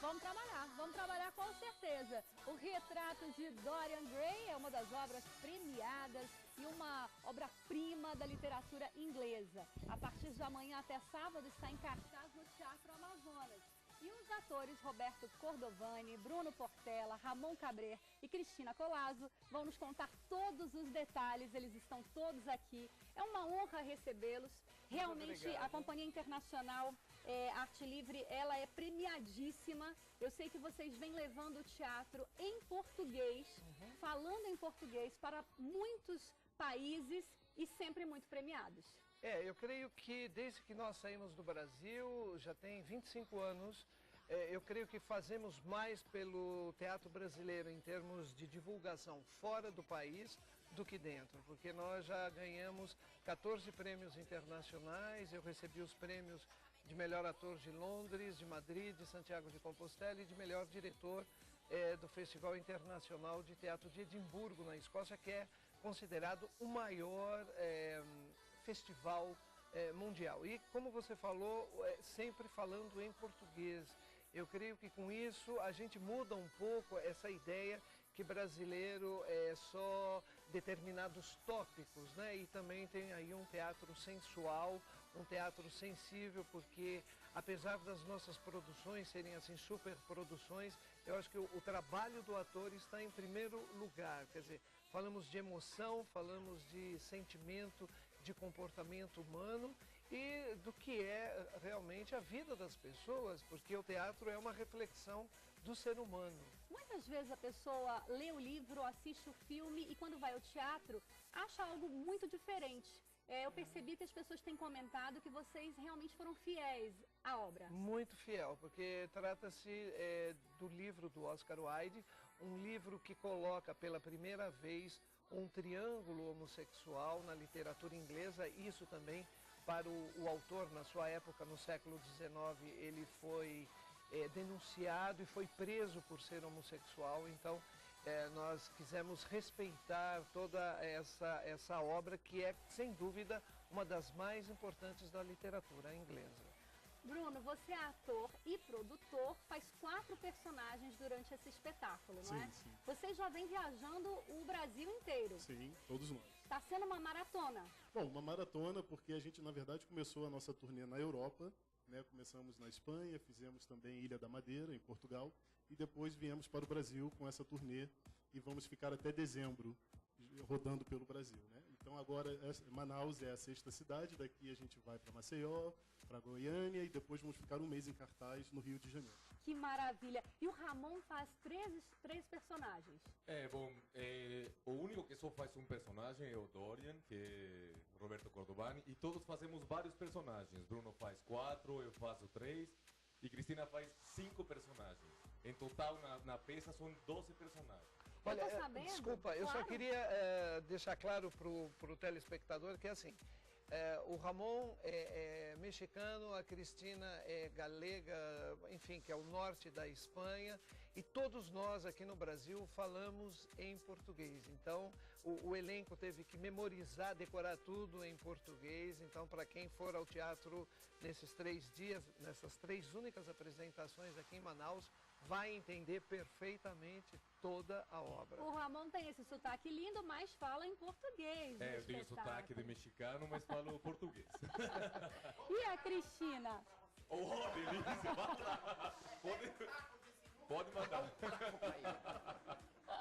Vamos trabalhar com certeza. O Retrato de Dorian Gray é uma das obras premiadas e uma obra-prima da literatura inglesa. A partir de amanhã até sábado está em cartaz no Teatro Amazonas. E os atores Roberto Cordovani, Bruno Portela, Ramon Cabrer e Cristina Colasso vão nos contar todos os detalhes. Eles estão todos aqui. É uma honra recebê-los. Realmente, a Companhia Internacional Arte Livre, ela é premiadíssima. Eu sei que vocês vêm levando o teatro em português, falando em português para muitos países e sempre muito premiados. Eu creio que desde que nós saímos do Brasil, já tem 25 anos, eu creio que fazemos mais pelo teatro brasileiro em termos de divulgação fora do país do que dentro, porque nós já ganhamos 14 prêmios internacionais, eu recebi os prêmios de melhor ator de Londres, de Madrid, de Santiago de Compostela e de melhor diretor do Festival Internacional de Teatro de Edimburgo, na Escócia, que é considerado o maior festival mundial. E como você falou, sempre falando em português. Eu creio que com isso a gente muda um pouco essa ideia que brasileiro é só determinados tópicos, né? E também tem aí um teatro sensual, um teatro sensível, porque apesar das nossas produções serem assim superproduções, eu acho que o trabalho do ator está em primeiro lugar. Quer dizer, falamos de emoção, falamos de sentimento, de comportamento humano e do que é realmente a vida das pessoas, porque o teatro é uma reflexão do ser humano. Muitas vezes a pessoa lê o livro, assiste o filme e quando vai ao teatro acha algo muito diferente. Eu percebi que as pessoas têm comentado que vocês realmente foram fiéis à obra. Muito fiel, porque trata-se do livro do Oscar Wilde, um livro que coloca pela primeira vez um triângulo homossexual na literatura inglesa. Isso também para o autor, na sua época, no século XIX, ele foi denunciado e foi preso por ser homossexual. Então nós quisemos respeitar toda essa obra que é, sem dúvida, uma das mais importantes da literatura inglesa. Bruno, você é ator e produtor, faz 4 personagens durante esse espetáculo, não é? Sim. Você já vem viajando o Brasil inteiro. Sim, todos nós. Está sendo uma maratona. Bom, uma maratona porque a gente, na verdade, começou a nossa turnê na Europa, né? Começamos na Espanha, fizemos também Ilha da Madeira, em Portugal, e depois viemos para o Brasil com essa turnê e vamos ficar até dezembro rodando pelo Brasil, né? Então agora Manaus é a 6ª cidade, daqui a gente vai para Maceió, para Goiânia e depois vamos ficar um mês em cartaz no Rio de Janeiro. Que maravilha! E o Ramon faz três personagens. O único que só faz um personagem é o Dorian, que é Roberto Cordovani, e todos fazemos vários personagens. Bruno faz 4, eu faço 3 e Cristina faz 5 personagens. Em total, na peça, são 12 personagens. Olha, eu tô sabendo, desculpa, eu só queria deixar claro para o telespectador que é assim, o Ramon é mexicano, a Cristina é galega, enfim, que é o norte da Espanha, e todos nós aqui no Brasil falamos em português. Então, o elenco teve que memorizar, decorar tudo em português. Então, para quem for ao teatro nesses 3 dias, nessas 3 únicas apresentações aqui em Manaus, vai entender perfeitamente toda a obra. O Ramon tem esse sotaque lindo, mas fala em português. Eu tenho sotaque de mexicano, mas falo português. E a Cristina? Oh, delícia! Pode mandar.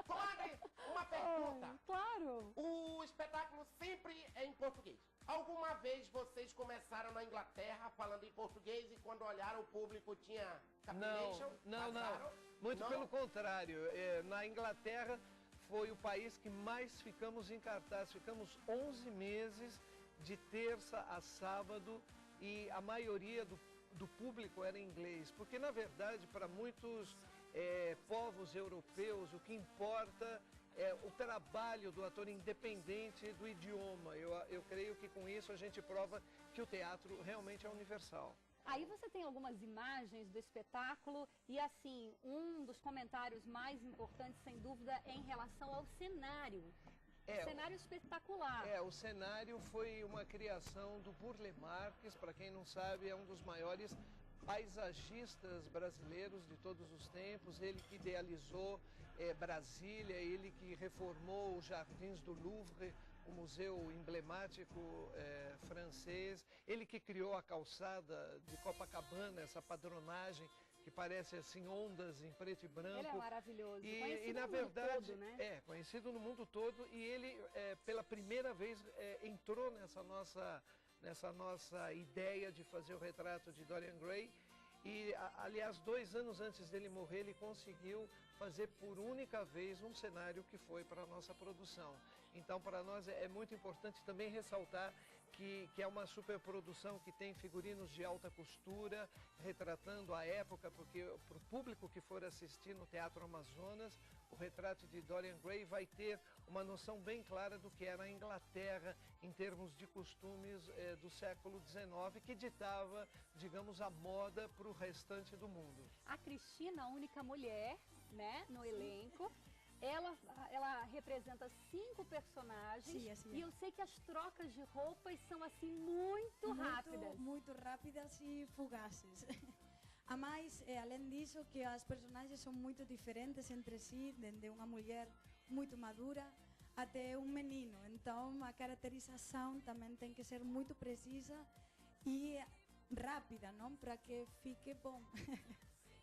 Comadre, uma pergunta. Claro. O espetáculo sempre é em português. Alguma vez vocês começaram na Inglaterra falando em português e quando olharam o público tinha capitation? Não. Muito pelo contrário. Na Inglaterra foi o país que mais ficamos em cartaz. Ficamos 11 meses de terça a sábado e a maioria do público era inglês. Porque, na verdade, para muitos povos europeus, o que importa é o trabalho do ator independente do idioma. Eu creio que com isso a gente prova que o teatro realmente é universal. Aí você tem algumas imagens do espetáculo e, assim, um dos comentários mais importantes, sem dúvida, é em relação ao cenário. Cenário espetacular. O cenário foi uma criação do Burle Marx, para quem não sabe, é um dos maiores paisagistas brasileiros de todos os tempos, ele que idealizou Brasília, ele que reformou os jardins do Louvre, o museu emblemático francês, ele que criou a calçada de Copacabana, essa padronagem que parece assim ondas em preto e branco. Ele é maravilhoso, e na no verdade, mundo todo, né? Conhecido no mundo todo, e ele pela primeira vez entrou nessa nossa ideia de fazer o retrato de Dorian Gray. E, aliás, 2 anos antes dele morrer, ele conseguiu fazer por única vez um cenário que foi para a nossa produção. Então, para nós é muito importante também ressaltar que é uma superprodução que tem figurinos de alta costura, retratando a época, porque para o público que for assistir no Teatro Amazonas, o retrato de Dorian Gray vai ter uma noção bem clara do que era a Inglaterra em termos de costumes do século XIX, que ditava, digamos, a moda para o restante do mundo. A Cristina, a única mulher, né, no elenco, ela representa 5 personagens. Sim, assim e eu sei que as trocas de roupas são assim muito rápidas. Muito rápidas e fugazes. A mais, além disso, que as personagens são muito diferentes entre si, desde uma mulher muito madura até um menino. Então, a caracterização também tem que ser muito precisa e rápida, não? Para que fique bom.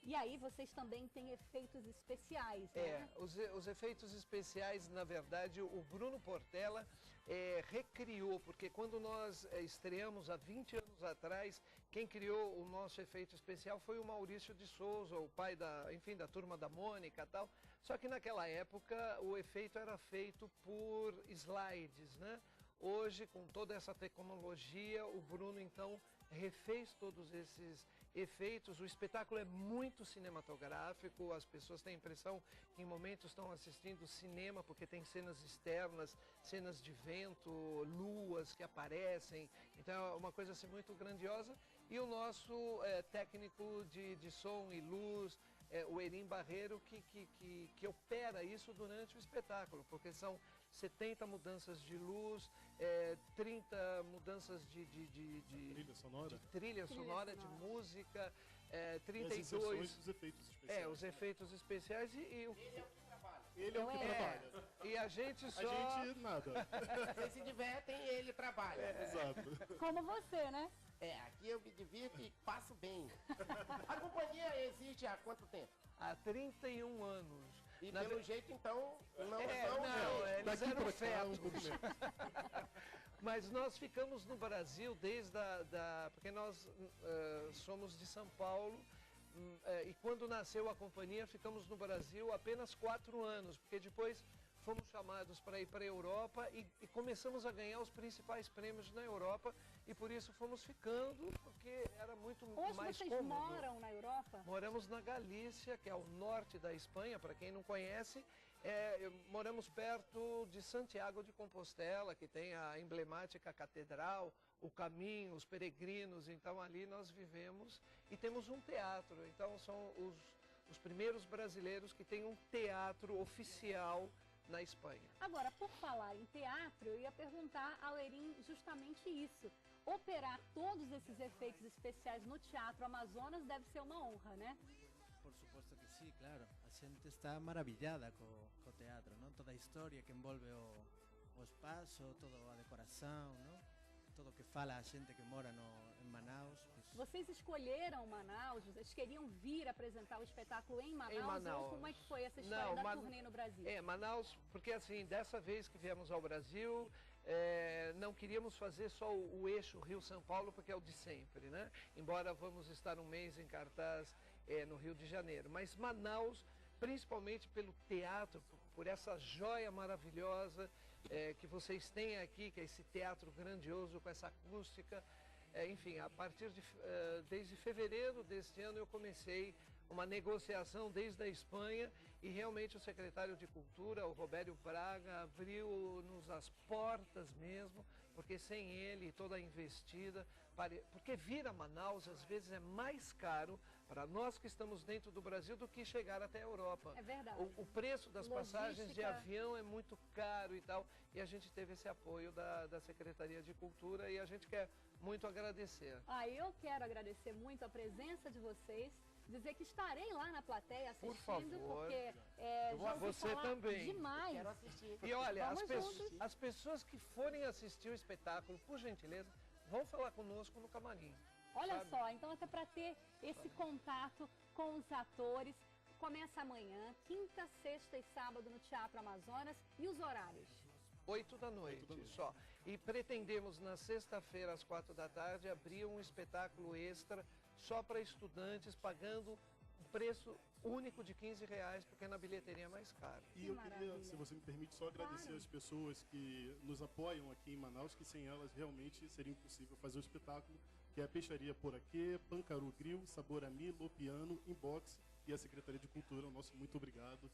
E aí vocês também têm efeitos especiais, né? Os efeitos especiais, na verdade, o Bruno Portela recriou, porque quando nós estreamos há 20 anos atrás, quem criou o nosso efeito especial foi o Maurício de Souza, o pai da Turma da Mônica e tal. Só que naquela época o efeito era feito por slides, né? Hoje, com toda essa tecnologia, o Bruno então refez todos esses efeitos. O espetáculo é muito cinematográfico, as pessoas têm a impressão que em momentos estão assistindo cinema, porque tem cenas externas, cenas de vento, luas que aparecem, então é uma coisa assim muito grandiosa. E o nosso técnico de som e luz, o Erim Barreiro, que opera isso durante o espetáculo, porque são 70 mudanças de luz, 30 mudanças de trilha sonora, de música, 32... os efeitos especiais. Os efeitos especiais Ele é o que trabalha. Ele é o que trabalha. E a gente só... A gente nada. Vocês se divertem e ele trabalha. Exato. Como você, né? Aqui eu me divirto e passo bem. A companhia existe há quanto tempo? Há 31 anos. E pelo jeito, então, não eles Daqui eram pra cá, um fetos. pouco menos. Mas nós ficamos no Brasil desde porque nós somos de São Paulo, e quando nasceu a companhia ficamos no Brasil apenas 4 anos, porque depois fomos chamados para ir para a Europa e começamos a ganhar os principais prêmios na Europa, e por isso fomos ficando, porque era muito Hoje mais vocês cômodo. moram na Europa? Moramos na Galícia, que é o norte da Espanha, para quem não conhece. Moramos perto de Santiago de Compostela, que tem a emblemática catedral, o caminho, os peregrinos. Então ali nós vivemos e temos um teatro. Então são os primeiros brasileiros que têm um teatro oficial na Espanha. Agora, por falar em teatro, eu ia perguntar ao Erim justamente isso. Operar todos esses efeitos especiais no Teatro Amazonas deve ser uma honra, né? Por supuesto que sí, claro. A gente está maravillada co teatro, ¿no? Toda a historia que envolve o espaço, toda a decoração, ¿no? Tudo que fala a gente que mora em Manaus. Pues... Vocês escolheram Manaus? Vocês queriam vir apresentar o espetáculo em Manaus? Ou como é que foi essa história da turnê no Brasil? Manaus, porque assim, dessa vez que viemos ao Brasil, não queríamos fazer só o eixo Rio-São Paulo, porque é o de sempre, né? Embora vamos estar um mês em cartaz no Rio de Janeiro. Mas Manaus, principalmente pelo teatro, por essa joia maravilhosa que vocês têm aqui, que é esse teatro grandioso com essa acústica. Enfim, desde fevereiro deste ano eu comecei uma negociação desde a Espanha, e realmente o secretário de Cultura, o Robério Braga, abriu-nos as portas mesmo, porque sem ele toda a investida, porque vir a Manaus às vezes é mais caro para nós que estamos dentro do Brasil do que chegar até a Europa. É verdade. O preço das passagens de Logística. avião é muito caro e tal, e a gente teve esse apoio da Secretaria de Cultura e a gente quer muito agradecer. Eu quero agradecer muito a presença de vocês, dizer que estarei lá na plateia assistindo, favor. porque já ouvi Você falar também. demais. Quero assistir. E olha, Vamos juntos. as pessoas que forem assistir o espetáculo, por gentileza, vão falar conosco no camarim. Olha sabe? só, então até para ter esse contato com os atores, começa amanhã, quinta, sexta e sábado no Teatro Amazonas, e os horários? 8 da noite só. E pretendemos na sexta-feira às 4 da tarde abrir um espetáculo extra só para estudantes, pagando um preço único de R$15, porque na bilheteria é mais caro. E eu queria, se você me permite, só agradecer as pessoas que nos apoiam aqui em Manaus, que sem elas realmente seria impossível fazer o espetáculo, que é a Peixaria Por Aqui, Pancaru Grill, Sabor a Mi, Lopiano, Inbox e a Secretaria de Cultura. Nosso muito obrigado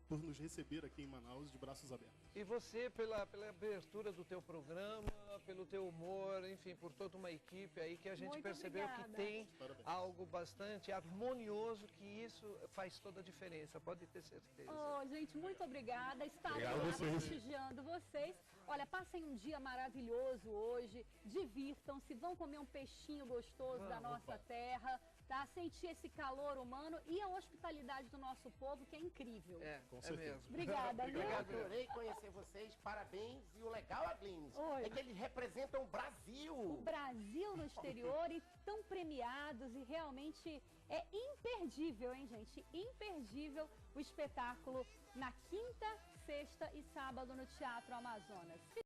por nos receber aqui em Manaus de braços abertos. E você pela abertura do teu programa, pelo teu humor, enfim, por toda uma equipe aí que a gente Muito percebeu obrigada. que tem Parabéns. algo bastante harmonioso, que isso faz toda a diferença, pode ter certeza. Gente, muito obrigada. Estarei Obrigado a lá vocês. prestigiando vocês. Olha, passem um dia maravilhoso hoje, divirtam-se, vão comer um peixinho gostoso da nossa terra, tá? Sentir esse calor humano e a hospitalidade do nosso povo, que é incrível. Com É certeza. mesmo. Obrigada, viu? Eu adorei conhecer vocês, parabéns. E o legal, Aglines, Oi. é que eles representam o Brasil. O Brasil no exterior e tão premiados e realmente é imperdível, hein, gente? Imperdível o espetáculo na quinta, sexta e sábado no Teatro Amazonas.